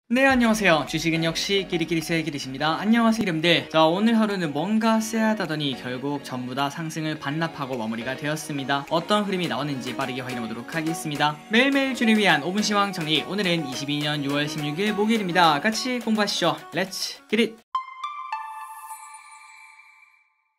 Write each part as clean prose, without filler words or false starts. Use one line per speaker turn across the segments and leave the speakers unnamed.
네, 안녕하세요. 주식은 역시 끼리끼리세의 끼리십니다. 안녕하세요, 이름들. 자, 오늘 하루는 뭔가 쎄하다더니 결국 전부 다 상승을 반납하고 마무리가 되었습니다. 어떤 흐름이 나오는지 빠르게 확인해보도록 하겠습니다. 매일매일 주를 위한 5분 시황 정리. 오늘은 22년 6월 16일 목요일입니다. 같이 공부하시죠. 렛츠 기릿!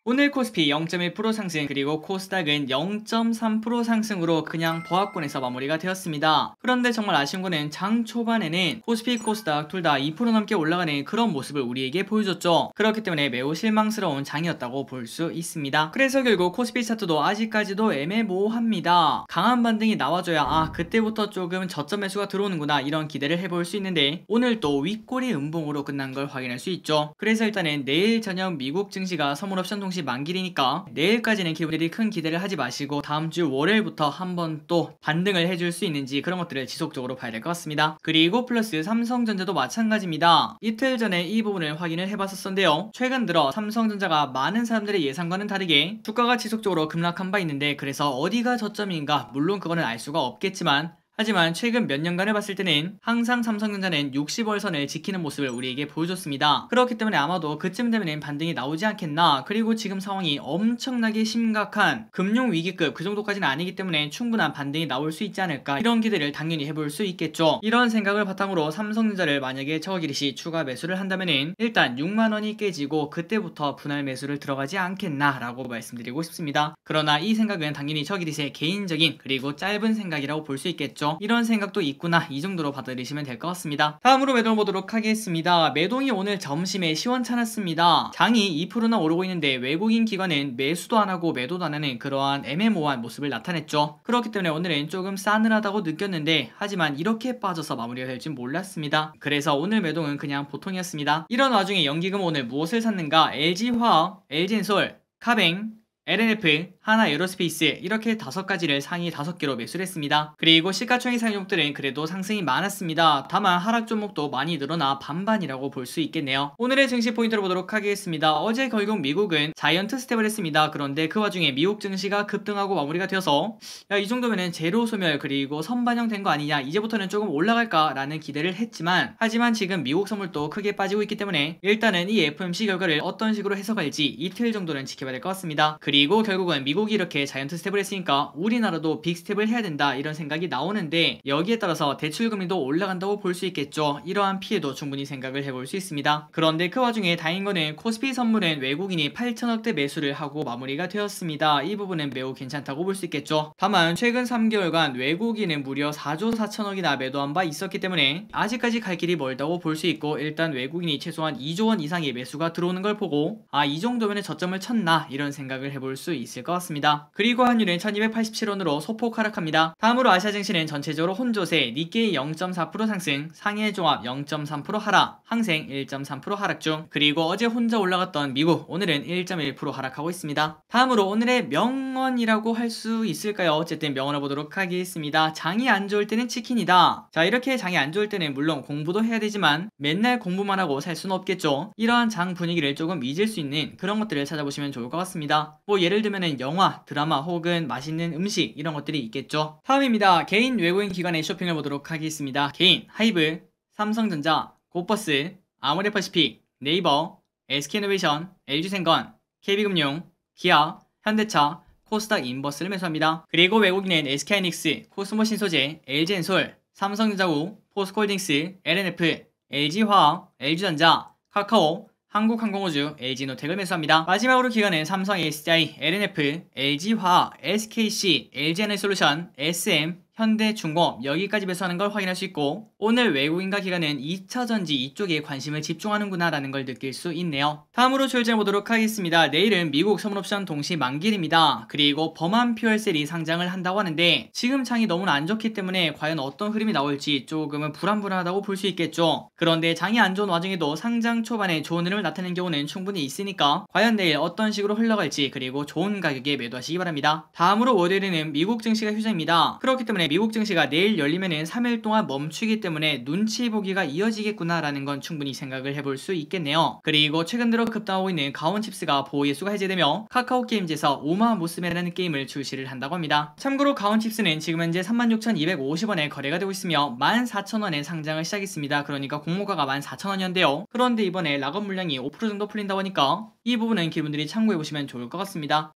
오늘 코스피 0.1% 상승, 그리고 코스닥은 0.3% 상승으로 그냥 보합권에서 마무리가 되었습니다. 그런데 정말 아쉬운 거는 장 초반에는 코스피, 코스닥 둘 다 2% 넘게 올라가는 그런 모습을 우리에게 보여줬죠. 그렇기 때문에 매우 실망스러운 장이었다고 볼 수 있습니다. 그래서 결국 코스피 차트도 아직까지도 애매모호합니다. 강한 반등이 나와줘야 그때부터 조금 저점 매수가 들어오는구나 이런 기대를 해볼 수 있는데 오늘 또 윗꼬리 음봉으로 끝난 걸 확인할 수 있죠. 그래서 일단은 내일 저녁 미국 증시가 선물옵션 동시 만길이니까 내일까지는 기분들이 큰 기대를 하지 마시고 다음주 월요일부터 한번 또 반등을 해줄 수 있는지 그런 것들을 지속적으로 봐야 될 것 같습니다. 그리고 플러스 삼성전자도 마찬가지입니다. 이틀 전에 이 부분을 확인을 해봤었는데요. 최근 들어 삼성전자가 많은 사람들의 예상과는 다르게 주가가 지속적으로 급락한 바 있는데, 그래서 어디가 저점인가 물론 그거는 알 수가 없겠지만 하지만 최근 몇 년간을 봤을 때는 항상 삼성전자는 60월선을 지키는 모습을 우리에게 보여줬습니다. 그렇기 때문에 아마도 그쯤 되면 반등이 나오지 않겠나. 그리고 지금 상황이 엄청나게 심각한 금융위기급 그 정도까지는 아니기 때문에 충분한 반등이 나올 수 있지 않을까, 이런 기대를 당연히 해볼 수 있겠죠. 이런 생각을 바탕으로 삼성전자를 만약에 저기리시 추가 매수를 한다면은 일단 6만원이 깨지고 그때부터 분할 매수를 들어가지 않겠나 라고 말씀드리고 싶습니다. 그러나 이 생각은 당연히 저기리시의 개인적인 그리고 짧은 생각이라고 볼 수 있겠죠. 이런 생각도 있구나, 이 정도로 받아들이시면 될 것 같습니다. 다음으로 매도 보도록 하겠습니다. 매동이 오늘 점심에 시원찮았습니다. 장이 2%나 오르고 있는데 외국인 기관은 매수도 안하고 매도도 안하는 그러한 애매모호한 모습을 나타냈죠. 그렇기 때문에 오늘은 조금 싸늘하다고 느꼈는데 하지만 이렇게 빠져서 마무리가 될 줄 몰랐습니다. 그래서 오늘 매동은 그냥 보통이었습니다. 이런 와중에 연기금 오늘 무엇을 샀는가? LG화학, LG엔솔, 카뱅, LNF, 하나에어로스페이스 이렇게 5가지를 상위 5개로 매수를 했습니다. 그리고 시가총액 상종목들은 그래도 상승이 많았습니다. 다만 하락 종목도 많이 늘어나 반반이라고 볼 수 있겠네요. 오늘의 증시 포인트를 보도록 하겠습니다. 어제 결국 미국은 자이언트 스텝을 했습니다. 그런데 그 와중에 미국 증시가 급등하고 마무리가 되어서 이 정도면은 제로 소멸 그리고 선반영된 거 아니냐, 이제부터는 조금 올라갈까 라는 기대를 했지만 하지만 지금 미국 선물도 크게 빠지고 있기 때문에 일단은 이 FOMC 결과를 어떤 식으로 해석할지 이틀 정도는 지켜봐야 될 것 같습니다. 그리고 결국은 미국이 이렇게 자이언트 스텝을 했으니까 우리나라도 빅 스텝을 해야 된다 이런 생각이 나오는데, 여기에 따라서 대출금리도 올라간다고 볼 수 있겠죠. 이러한 피해도 충분히 생각을 해볼 수 있습니다. 그런데 그 와중에 다행인 거는 코스피 선물은 외국인이 8천억대 매수를 하고 마무리가 되었습니다. 이 부분은 매우 괜찮다고 볼 수 있겠죠. 다만 최근 3개월간 외국인은 무려 4조 4천억이나 매도한 바 있었기 때문에 아직까지 갈 길이 멀다고 볼 수 있고, 일단 외국인이 최소한 2조원 이상의 매수가 들어오는 걸 보고 이 정도면 저점을 쳤나 이런 생각을 해볼 수 있을 것 같습니다. 그리고 환율은 1287원으로 소폭 하락합니다. 다음으로 아시아 증시는 전체적으로 혼조세, 니케이 0.4% 상승, 상해종합 0.3% 하락, 항생 1.3% 하락 중. 그리고 어제 혼자 올라갔던 미국 오늘은 1.1% 하락하고 있습니다. 다음으로 오늘의 명언이라고 할 수 있을까요? 어쨌든 명언을 보도록 하겠습니다. 장이 안 좋을 때는 치킨이다. 자, 이렇게 장이 안 좋을 때는 물론 공부도 해야 되지만 맨날 공부만 하고 살 수는 없겠죠. 이러한 장 분위기를 조금 잊을 수 있는 그런 것들을 찾아보시면 좋을 것 같습니다. 뭐 예를 들면은 영화, 드라마 혹은 맛있는 음식 이런 것들이 있겠죠. 다음입니다. 개인 외국인 기관의 쇼핑을 보도록 하겠습니다. 개인 하이브, 삼성전자, 고버스, 아모레퍼시픽, 네이버, SK이노베이션, LG생건, KB금융, 기아, 현대차, 코스닥 인버스를 매수합니다. 그리고 외국인은 SK하이닉스, 코스모신소재, LG엔솔, 삼성전자우, 포스코홀딩스, LNF, LG화학, LG전자, 카카오, 한국항공우주, LG노텍을 매수합니다. 마지막으로 기관은 삼성 SDI, LNF, LG화학, SKC, LG에너지솔루션, SM, 현대중공업 여기까지 매수하는 걸 확인할 수 있고, 오늘 외국인과 기관은 2차전지 이쪽에 관심을 집중하는구나 라는 걸 느낄 수 있네요. 다음으로 출제해 보도록 하겠습니다. 내일은 미국 선물옵션 동시 만길입니다. 그리고 범한 퓨얼셀이 상장을 한다고 하는데 지금 장이 너무나 안 좋기 때문에 과연 어떤 흐름이 나올지 조금은 불안불안하다고 볼 수 있겠죠. 그런데 장이 안 좋은 와중에도 상장 초반에 좋은 흐름을 나타내는 경우는 충분히 있으니까 과연 내일 어떤 식으로 흘러갈지, 그리고 좋은 가격에 매도하시기 바랍니다. 다음으로 월요일에는 미국 증시가 휴장입니다. 그렇기 때문에 때문에 미국 증시가 내일 열리면은 3일 동안 멈추기 때문에 눈치 보기가 이어지겠구나라는 건 충분히 생각을 해볼 수 있겠네요. 그리고 최근 들어 급등하고 있는 가온칩스가 보호 예수가 해제되며 카카오게임즈에서 우마무스메라는 게임을 출시를 한다고 합니다. 참고로 가온칩스는 지금 현재 36,250원에 거래가 되고 있으며 14,000원에 상장을 시작했습니다. 그러니까 공모가가 14,000원이었는데요. 그런데 이번에 락업 물량이 5% 정도 풀린다고 하니까 이 부분은 기분들이 참고해보시면 좋을 것 같습니다.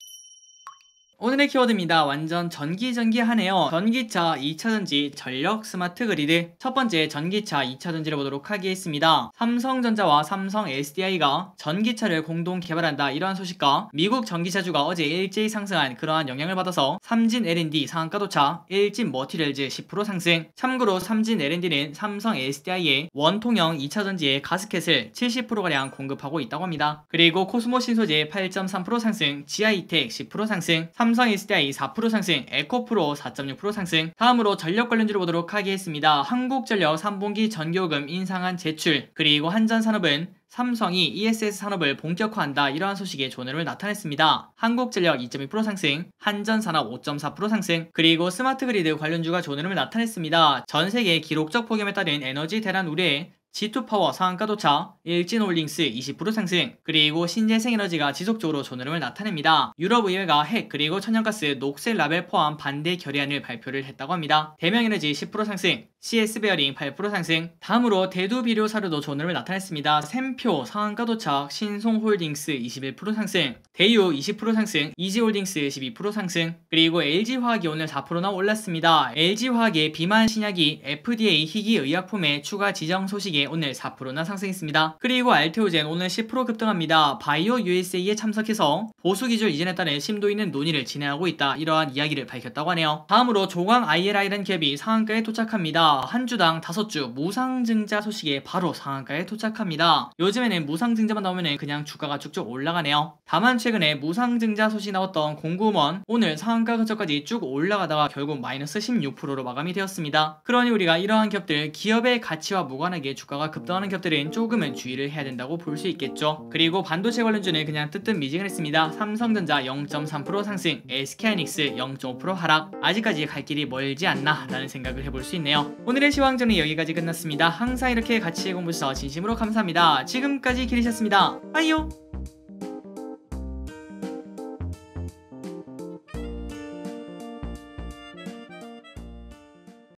오늘의 키워드입니다. 완전 전기하네요. 전기차, 2차전지, 전력 스마트 그리드. 첫 번째 전기차, 2차전지를 보도록 하겠습니다. 삼성전자와 삼성 SDI가 전기차를 공동 개발한다, 이러한 소식과 미국 전기차주가 어제 일제히 상승한 그러한 영향을 받아서 삼진 L&D 상한가도차, 일진 머티리얼즈 10% 상승. 참고로 삼진 L&D는 삼성 SDI의 원통형 2차전지의 가스켓을 70%가량 공급하고 있다고 합니다. 그리고 코스모 신소재 8.3% 상승, 지아이텍 10% 상승, 삼성 SDI 4% 상승, 에코프로 4.6% 상승. 다음으로 전력 관련주를 보도록 하겠습니다. 한국전력 3분기 전기요금 인상한 제출, 그리고 한전산업은 삼성이 ESS 산업을 본격화한다, 이러한 소식에 좋은 흐름을 나타냈습니다. 한국전력 2.2% 상승, 한전산업 5.4% 상승, 그리고 스마트그리드 관련주가 좋은 흐름을 나타냈습니다. 전세계 기록적 폭염에 따른 에너지 대란 우려에 G2파워 상한가도차, 일진홀딩스 20% 상승, 그리고 신재생에너지가 지속적으로 좋은 흐름을 나타냅니다. 유럽의회가 핵 그리고 천연가스 녹색 라벨 포함 반대 결의안을 발표를 했다고 합니다. 대명에너지 10% 상승, CS베어링 8% 상승. 다음으로 대두비료사료도 좋은 흐름을 나타냈습니다. 샘표 상한가도착, 신송홀딩스 21% 상승, 대유 20% 상승, 이지홀딩스 12% 상승. 그리고 LG화학이 오늘 4%나 올랐습니다. LG화학의 비만 신약이 FDA 희귀의약품의 추가 지정 소식에 오늘 4%나 상승했습니다. 그리고 알테오젠 오늘 10% 급등합니다. 바이오 USA에 참석해서 보수기술 이전에 따른 심도 있는 논의를 진행하고 있다, 이러한 이야기를 밝혔다고 하네요. 다음으로 조광 ILI라는 기업이 상한가에 도착합니다. 한 주당 5주 무상증자 소식에 바로 상한가에 도착합니다. 요즘에는 무상증자만 나오면 그냥 주가가 쭉쭉 올라가네요. 다만 최근에 무상증자 소식이 나왔던 공구먼 오늘 상한가 근처까지 쭉 올라가다가 결국 마이너스 16%로 마감이 되었습니다. 그러니 우리가 이러한 기업들, 기업의 가치와 무관하게 주가가 급등하는 기업들은 조금은 주의를 해야 된다고 볼 수 있겠죠. 그리고 반도체 관련주는 그냥 뜨뜻미지근했습니다. 삼성전자 0.3% 상승, SK하이닉스 0.5% 하락. 아직까지 갈 길이 멀지 않나 라는 생각을 해볼 수 있네요. 오늘의 시황전은 여기까지 끝났습니다. 항상 이렇게 같이 공부해주셔서 진심으로 감사합니다. 지금까지 기리셨습니다. 빠이요.